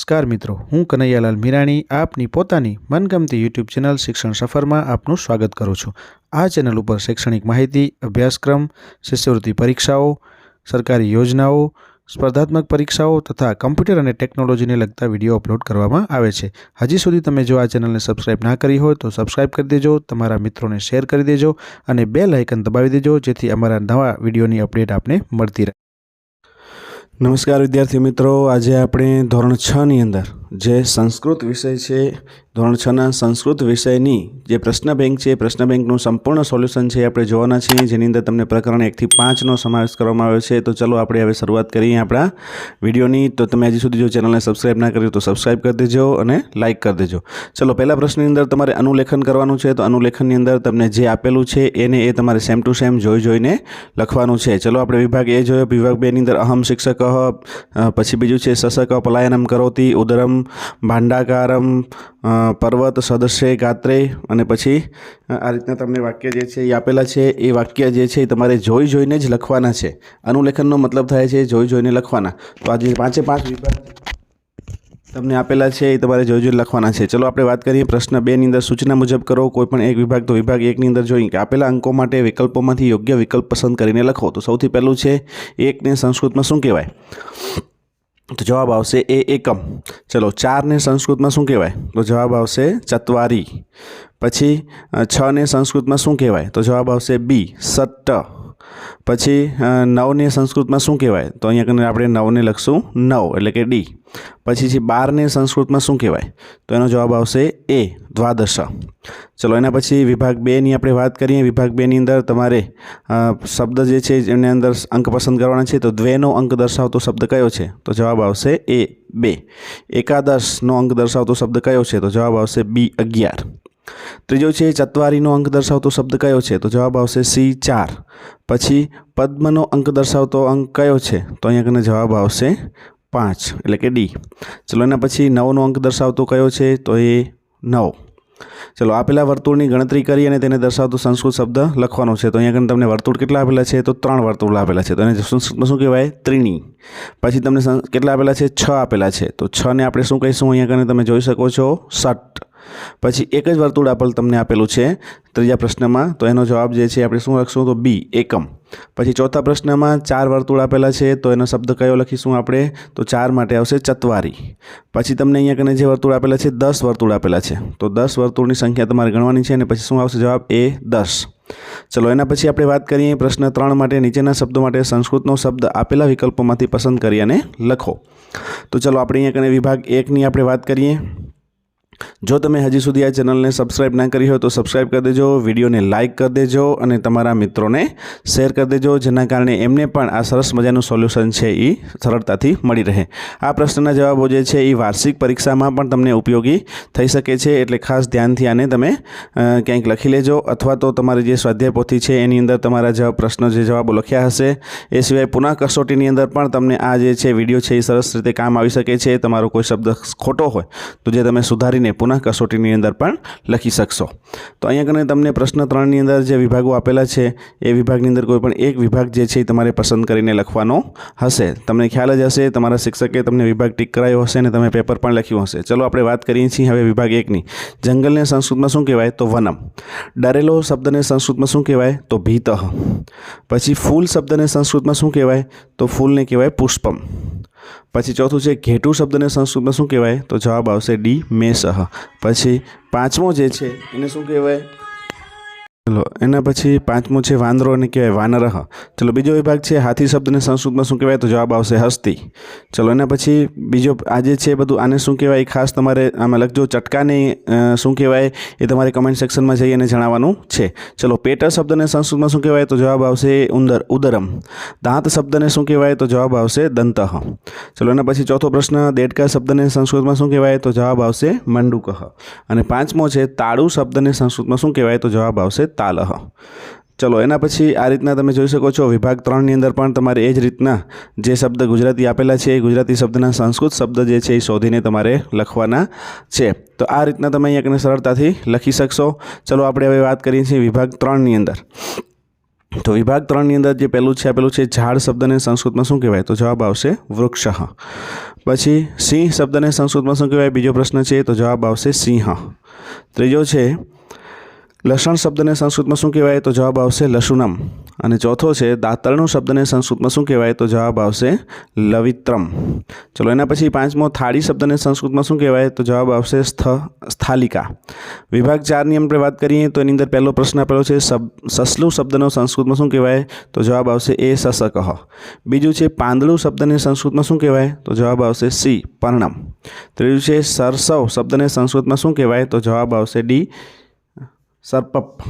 નમસ્કાર મિત્રો, હું કનૈયાલાલ મીરાણી આપની પોતાની મનગમતી યુટ્યુબ ચેનલ શિક્ષણ સફરમાં આપનું સ્વાગત કરું છું। આ ચેનલ ઉપર શૈક્ષણિક માહિતી, અભ્યાસક્રમ, શિષ્યવૃત્તિ પરીક્ષાઓ, સરકારી યોજનાઓ, સ્પર્ધાત્મક પરીક્ષાઓ તથા કમ્પ્યુટર અને ટેકનોલોજીને લગતા વિડીયો અપલોડ કરવામાં આવે છે। હજી સુધી તમે જો આ ચેનલને સબસ્ક્રાઇબ ના કરી હોય તો સબસ્ક્રાઇબ કરી દેજો, તમારા મિત્રોને શેર કરી દેજો અને બેલ આઇકન દબાવી દેજો જેથી અમારા નવા વિડીયોની અપડેટ આપને મળતી રહે। नमस्कार विद्यार्थी मित्रों, आज आपणे धोरण 6 नी अंदर जे संस्कृत विषय है, धोरण 6 ना संस्कृत विषयनी जे प्रश्न बैंक है, प्रश्न बैंकનું संपूर्ण सोल्यूशन है આપણે જોવાના છીએ, જેની અંદર તમને પ્રકરણ 1 થી 5 નો સમાવેશ કરવામાં આવ્યો છે। તો ચલો આપણે હવે શરૂઆત કરીએ આપણા વિડિયોની। તો તમે હજી સુધી જો ચેનલને સબસ્ક્રાઇબ ના કરી તો સબસ્ક્રાઇબ કરી દેજો અને લાઈક કરી દેજો। ચલો પહેલા પ્રશ્નની અંદર તમારે અનુલેખન કરવાનું છે। તો અનુલેખનની અંદર તમને જે આપેલું છે એને એ તમારે સેમ ટુ સેમ જોઈને લખવાનું છે। ચલો આપણે વિભાગ એ જોયો। વિભાગ 2 ની અંદર અહમ શિક્ષક, પછી બીજું છે શશક પલાયનમ કરોતિ, ઉદરમ ભાંડાકારમ, पर्वत सदस्य गात्रे અને પછી આ રીતના તમને વાક્ય જે છે એ આપેલા છે। એ વાક્ય જે છે તમારે જોઈને જ લખવાના છે। અનુલેખનનો મતલબ થાય છે જોઈને લખવાના। તો આ જે પાંચે પાંચ વિભાગ તમને આપેલા છે એ તમારે જોઈને લખવાના છે। ચલો આપણે વાત કરીએ પ્રશ્ન 2 ની અંદર સૂચના મુજબ કરો કોઈ પણ એક વિભાગ। તો વિભાગ 1 ની અંદર જોઈએ કે આપેલા અંકો માટે વિકલ્પોમાંથી યોગ્ય વિકલ્પ પસંદ કરીને લખો। તો સૌથી પહેલું છે 1 ને સંસ્કૃતમાં શું કહેવાય? तो जवाब आवशे ए एकम। चलो 4 ने संस्कृत में शू कहवाय? तो जवाब आवशे चत्वारी। पछी 6 ने संस्कृत में शू कहवाय? तो जवाब आवशे बी सट्ट। पछी 9 ने संस्कृत में शू कहवाय? तो अहींया कने आपणे 9 ने लखशुं 9 एटले के डी। पछी 12 ने संस्कृत में शू कहवाय? तो एनो जवाब आवशे ए द्वादश। चलो एना पछी विभाग 2 ની આપણે વાત કરીએ। વિભાગ 2 ની અંદર તમારે શબ્દ જે છે એની અંદર અંક પસંદ કરવાના છે। તો દ્વેનો અંક દર્શાવતો શબ્દ કયો છે? તો જવાબ આવશે એ 2। એકાદશનો અંક દર્શાવતો શબ્દ કયો છે? તો જવાબ આવશે બી 11। ત્રીજો છે ચત્વારીનો અંક દર્શાવતો શબ્દ કયો છે? તો જવાબ આવશે સી 4। પછી પદ્મનો અંક દર્શાવતો અંક કયો છે? તો અહીંયા કને જવાબ આવશે 5 એટલે કે ડી। ચલો એના પછી 9નો અંક દર્શાવતો કયો છે? તો એ 9। चलो आपेला वर्तुळनी गणतरी करी अने तेने दर्शावतो संस्कृत शब्द लखवानो छे। तो अहींया कने तमने वर्तुळ केटला आपेला छे? तो 3 वर्तुळ आपेला छे। तो एने संस्कृतमां शुं कहेवाय? त्रिणी। पछी तमने केटला आपेला छे? 6 आपेला छे। तो 6 ने आपणे शुं कहीशुं? अहींया कने तमे जोई शको छो षट। पछी एक ज वर्तुळ तमने आपेलुं छे त्रीजा प्रश्नमां। तो एनो जवाब जे छे आपणे शुं लखशुं? तो बी एकम। पछी चौथा प्रश्नमां 4 वर्तुळ आपेला छे। तो एनो शब्द कयो लखीशुं आपणे? तो 4 माटे आवशे चत्वारी। पछी तमने अहींया कने जे वर्तुळ आपेला छे 10 वर्तुळ आपेला छे। तो 10 वर्तुळनी संख्या तमारे गणवानी छे अने पछी शुं आवशे जवाब? ए 10। चलो एना पछी आपणे वात करीए प्रश्न 3 माटे नीचेना शब्दों माटे संस्कृतनो शब्द आपेला विकल्पोमांथी पसंद करी अने लखो। तो चलो आपणे अहींया कने विभाग 1 ની आपणे वात करीए। जो तमे हजी सुधी आ चेनल ने सब्सक्राइब ना करी हो तो सब्सक्राइब कर देजो, वीडियो ने लाइक कर देजो अने तमारा मित्रों ने शेर कर देजो, जेना कारणे एमने पण आ सरस मजानुं सोल्यूशन छे ई सरळताथी मळी रहे। आ प्रश्नना जवाबो जे छे ई वार्षिक परीक्षामां पण तमने उपयोगी थई शके छे, एटले खास ध्यानथी आने तमे क्यांक लखी लेजो अथवा तो तमारी जे स्वाध्याय पोथी छे एनी अंदर तमारा जे प्रश्न जे जवाबो लख्या हशे ए सिवाय पुनः कसोटीनी अंदर पण तमने आ जे छे विडियो छे ई सरस रीते काम आवी शके छे। तमारो कोई शब्द खोटो होय तो जे तमे सुधारीने पुनः कसोटीनी अंदर पण लखी शकशो। तो अहींया कने तमने प्रश्न 3 ની અંદર જે વિભાગો આપેલા છે એ વિભાગની અંદર કોઈ પણ એક વિભાગ જે છે તમારે પસંદ કરીને લખવાનો હશે। તમને ખ્યાલ જ હશે, તમારા શિક્ષકે તમને વિભાગ ટીક કરાયો હશે અને તમે પેપર પણ લખ્યું હશે। ચલો આપણે વાત કરીએ છીએ હવે વિભાગ 1 ની। જંગલને સંસ્કૃતમાં શું કહેવાય? તો વનમ। ડરેલો શબ્દને સંસ્કૃતમાં શું કહેવાય? તો ભીતઃ। પછી ફૂલ શબ્દને સંસ્કૃતમાં શું કહેવાય? તો ફૂલને કહેવાય પુષ્પમ। પછી ચોથું છે ઘેટું શબ્દને સંસ્કૃતમાં શું કહેવાય? તો જવાબ આવશે ડી મેષઃ। પછી પાંચમો જે છે એને શું કહેવાય? चलो एना पछी पांचमो छे वांदरो ने कहेवाय वानरः। चलो बीजो विभाग छे हाथी शब्द ने संस्कृत में शुं कहेवाय? तो जवाब आवशे हस्ती। चलो एना पछी बीजो आजे छे बधुं आने शुं कहेवाय खास तमारे आमां लखजो। चटकाने शुं कहेवाय ए तमारे कमेंट सेक्शन में जईने जणाववानुं छे। चलो पेट शब्द ने संस्कृत में शुं कहेवाय? तो जवाब आवशे उदरम। दांत शब्द ने शुं कहेवाय? तो जवाब आवशे दंतः। चलो एना पछी चौथो प्रश्न देडका शब्द ने संस्कृत में शुं कहेवाय? तो जवाब आवशे मंडूकः। अने पांचमो छे ताळू शब्द ने संस्कृत में शुं कहेवाय? तो जवाब आवशे तालः। चलो एना पछी आ रीतना तमे जोई शको छो विभाग 3 ની અંદર પણ તમારે એ જ રીતના જે શબ્દ ગુજરાતી આપેલા છે એ ગુજરાતી શબ્દના સંસ્કૃત શબ્દ જે છે એ શોધીને તમારે લખવાના છે। તો આ રીતના તમે અહીંયા કને સરળતાથી લખી શકશો। ચલો આપણે હવે વાત કરીએ છીએ વિભાગ 3 ની અંદર। તો વિભાગ 3 ની અંદર જે પહેલું છે આપેલું છે ઝાડ શબ્દને સંસ્કૃતમાં શું કહેવાય? તો જવાબ આવશે વૃક્ષ. પછી સિંહ શબ્દને સંસ્કૃતમાં શું કહેવાય? બીજો પ્રશ્ન છે તો જવાબ આવશે સિંહ. ત્રીજો છે લસણ શબ્દને સંસ્કૃતમાં શું કહેવાય? તો જવાબ આવશે લસુનમ. અને ચોથો છે દાતરણું શબ્દને સંસ્કૃતમાં શું કહેવાય? તો જવાબ આવશે લવિત્રમ. ચલો એના પછી પાંચમો થાળી શબ્દને સંસ્કૃતમાં શું કહેવાય? તો જવાબ આવશે સ્થાલિકા. વિભાગ 4 ની આપણે વાત કરીએ તો એની અંદર પહેલો પ્રશ્ન આપેલો છે સસલું શબ્દનો સંસ્કૃતમાં શું કહેવાય? તો જવાબ આવશે એ સસકઃ. બીજું છે પાંદડું શબ્દને સંસ્કૃતમાં શું કહેવાય? તો જવાબ આવશે સી પર્ણમ. ત્રીજું છે સરસવ શબ્દને સંસ્કૃતમાં શું કહેવાય? તો જવાબ આવશે ડી સરપપ.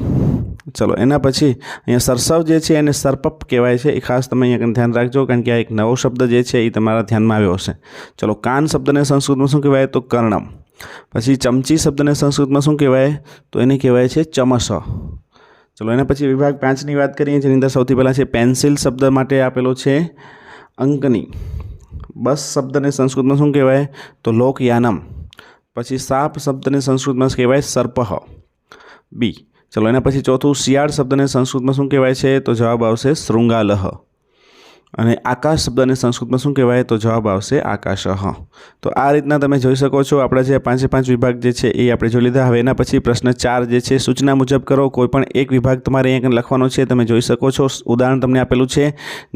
ચલો એના પછી અહીંયા સરસવ જે છે એને સરપપ કહેવાય છે, એ ખાસ તમે અહીંયા ધ્યાન રાખજો, કારણ કે આ એક નવો શબ્દ જે છે એ તમારા ધ્યાનમાં આવ્યો હશે. ચલો કાન શબ્દને સંસ્કૃતમાં શું કહેવાય? તો કર્ણમ. પછી ચમચી શબ્દને સંસ્કૃતમાં શું કહેવાય? તો એને કહેવાય છે ચમસ. ચલો એના પછી વિભાગ 5 ની વાત કરીએ, જેની અંદર સૌથી પહેલાં છે પેન્સિલ શબ્દ માટે આપેલો છે અંકની. બસ શબ્દને સંસ્કૃતમાં શું કહેવાય? તો લોકયાનમ. પછી સાપ શબ્દને સંસ્કૃતમાં કહેવાય સર્પઃ. બી. ચલો એના પછી ચોથું શિયાળ શબ્દને સંસ્કૃતમાં શું કહેવાય છે? તો જવાબ આવશે શૃંગાલહ. અને આકાશ શબ્દને સંસ્કૃતમાં શું કહેવાય? તો જવાબ આવશે આકાશઃ. તો આ રીતના તમે જોઈ શકો છો આપણા જે 5 વિભાગ જે છે એ આપણે જોઈ લીધા. હવે એના પછી પ્રશ્ન 4 જે છે સૂચના મુજબ કરો. કોઈ પણ એક વિભાગ તમારે અહીંયા લખવાનો છે, તમે જોઈ શકો છો. ઉદાહરણ તમને આપેલું છે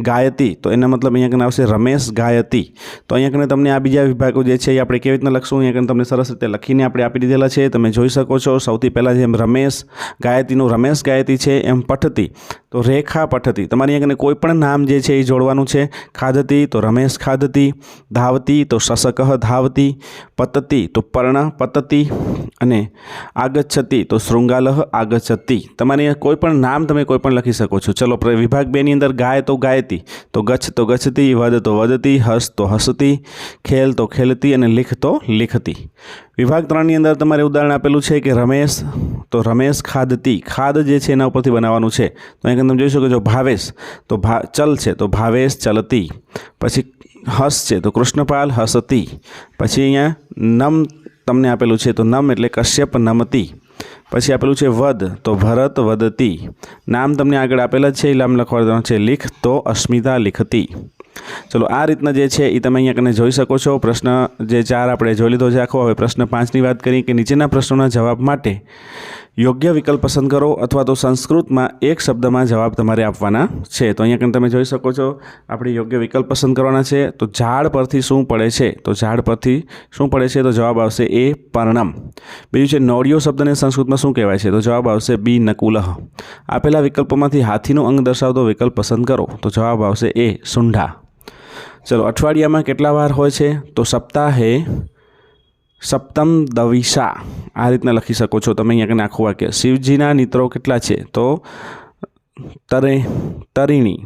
ગાયતી, તો એના મતલબ અહીંયા આવશે રમેશ ગાયતી. તો અહીંયા તમને આ બીજા વિભાગો જે છે એ આપણે કેવી રીતના લખશું અહીંયા તમને સરસ રીતે લખીને આપણે આપી દીધેલા છે, તમે જોઈ શકો છો. સૌથી પહેલાં જેમ રમેશ ગાયતીનું રમેશ ગાયતી છે, એમ પઠતી તો રેખા પઠતી. તમારે અહીંયા કોઈ પણ નામ જે છે એ જોડવાનું છે. ખાદતી તો રમેશ ખાદતી, ધાવતી તો શશકઃ ધાવતી, પતતી તો પર્ણ પતતી, અને આગચ્છતી તો શૃંગાલહ આગચ્છતી. તમારે અહીંયા કોઈ પણ નામ તમે કોઈ પણ લખી શકો છો. ચલો વિભાગ 2 ની અંદર ગાય તો ગાયતી, તો ગચ્છ તો ગચ્છતી, વદ તો વદતી, હસ તો હસતી, ખેલ તો ખેલતી, અને લીખ તો લીખતી. વિભાગ 3 ની અંદર તમારે ઉદાહરણ આપેલું છે કે રમેશ તો રમેશ ખાદતી. ખાદ જે છે એના ઉપરથી બનાવવાનું છે, તો અહીંયા તમે જોઈ શકો છો. ભાવેશ તો ચલ છે, તો ભાવેશ ચલતી. પછી હસ છે તો કૃષ્ણપાલ હસતી. પછી અહીંયા નમ તમને આપેલું છે, તો નમ એટલે કશ્યપ નમતી. પછી આપેલું છે વદ તો ભરત વદતી. નામ તમને આગળ આપેલા જ છે, નામ લખવાનું છે. લીખ તો અસ્મિતા લીખતી. ચલો આ રીતના જે છે એ તમે અહીંયા કને જોઈ શકો છો. પ્રશ્ન જે 4 આપણે જોઈ લીધો છે આખો. હવે પ્રશ્ન 5 ની વાત કરીએ કે નીચેના પ્રશ્નોના જવાબ માટે યોગ્ય વિકલ્પ પસંદ કરો, અથવા તો સંસ્કૃતમાં એક શબ્દમાં જવાબ તમારે આપવાના છે. તો અહીંયા તમે જોઈ શકો છો આપણે યોગ્ય વિકલ્પ પસંદ કરવાના છે. તો ઝાડ પરથી શું પડે છે? તો ઝાડ પરથી શું પડે છે? તો જવાબ આવશે એ પર્ણમ. બીજું છે નોળિયો શબ્દને સંસ્કૃતમાં શું કહેવાય છે? તો જવાબ આવશે બી નકુલહ. આપેલા વિકલ્પોમાંથી હાથીનું અંગ દર્શાવતો વિકલ્પ પસંદ કરો, તો જવાબ આવશે એ સુંઢા. ચલો અઠવાડિયામાં કેટલા વાર હોય છે? તો સપ્તાહે સપ્તમ દવિશા. આ રીતના લખી શકો છો તમે અહીંયા આખું વાક્ય. શિવજીના નેત્રો કેટલા છે? તો તરીણી.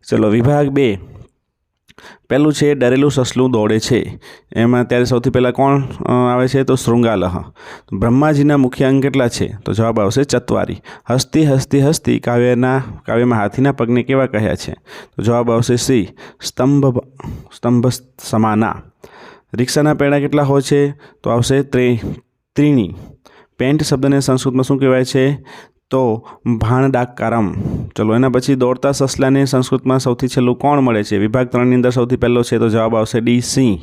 ચલો વિભાગ 2 પહેલું છે ડરેલું સસલું દોડે છે. એમાં ત્યારે સૌથી પહેલાં કોણ આવે છે? તો શૃંગાલહ. બ્રહ્માજીના મુખ્ય અંગ કેટલા છે? તો જવાબ આવશે ચત્વારી. હસતી હસતી હસતી કાવ્યમાં હાથીના પગને કેવા કહ્યા છે? તો જવાબ આવશે સી સ્તંભ સમાના. રિક્ષાના પૈડા કેટલા હોય છે? તો આવશે ત્રીણી. પેન્ટ શબ્દને સંસ્કૃતમાં શું કહેવાય છે? તો ભાણડાકારમ. ચલો એના પછી દોડતા સસલાને સંસ્કૃતમાં સૌથી છેલ્લું કોણ મળે છે? વિભાગ 3 ની અંદર સૌથી પહેલો છે, તો જવાબ આવશે ડી સિંહ.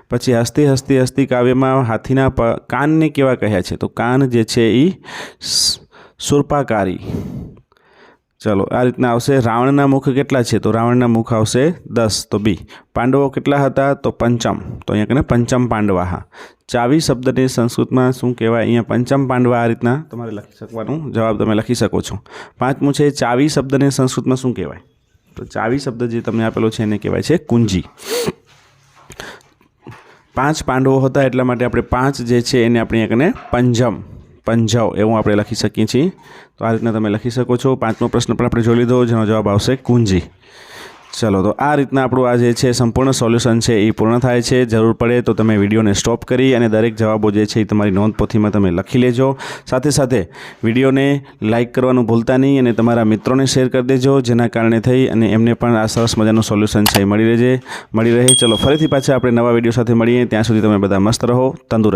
પછી હસતી હસતી હસતી કાવ્યમાં હાથીના કાનને કેવા કહ્યા છે? તો કાન જે છે એ સુરપાકારી. ચલો આ રીતના આવશે. રાવણના મુખ કેટલા છે? તો રાવણના મુખ આવશે 10, તો બી. પાંડવો કેટલા હતા? તો પંચમ, તો અહીંયા કને પંચમ પાંડવા. ચાવી શબ્દને સંસ્કૃતમાં શું કહેવાય? અહીંયા પંચમ પાંડવા. આ રીતના તમારે લખી શકવાનું, જવાબ તમે લખી શકો છો. પાંચમું છે ચાવી શબ્દને સંસ્કૃતમાં શું કહેવાય? તો ચાવી શબ્દ જે તમને આપેલો છે એને કહેવાય છે કુંજી. 5 પાંડવો હતા એટલા માટે આપણે 5 જે છે એને આપણે અહીંયા કને પંજવ એવું આપણે લખી શકીએ છીએ. તો આ રીતના તમે લખી શકો છો. 5મો પ્રશ્ન પણ આપણે જોઈ લીધો, જેનો જવાબ આવશે કુંજી. ચલો તો આ રીતના આપણું આ જે છે સંપૂર્ણ સોલ્યુશન છે એ પૂર્ણ થાય છે. જરૂર પડે તો તમે વિડીયોને સ્ટોપ કરી અને દરેક જવાબો જે છે એ તમારી નોંધપોથીમાં તમે લખી લેજો. સાથે સાથે વિડીયોને લાઇક કરવાનું ભૂલતા નહીં અને તમારા મિત્રોને શેર કરી દેજો, જેના કારણે થઈ અને એમને પણ આ સરસ મજાનું સોલ્યુશન છે એ મળી રહે. ચલો ફરીથી પાછા આપણે નવા વિડીયો સાથે મળીએ. ત્યાં સુધી તમે બધા મસ્ત રહો, તંદુરસ્ત.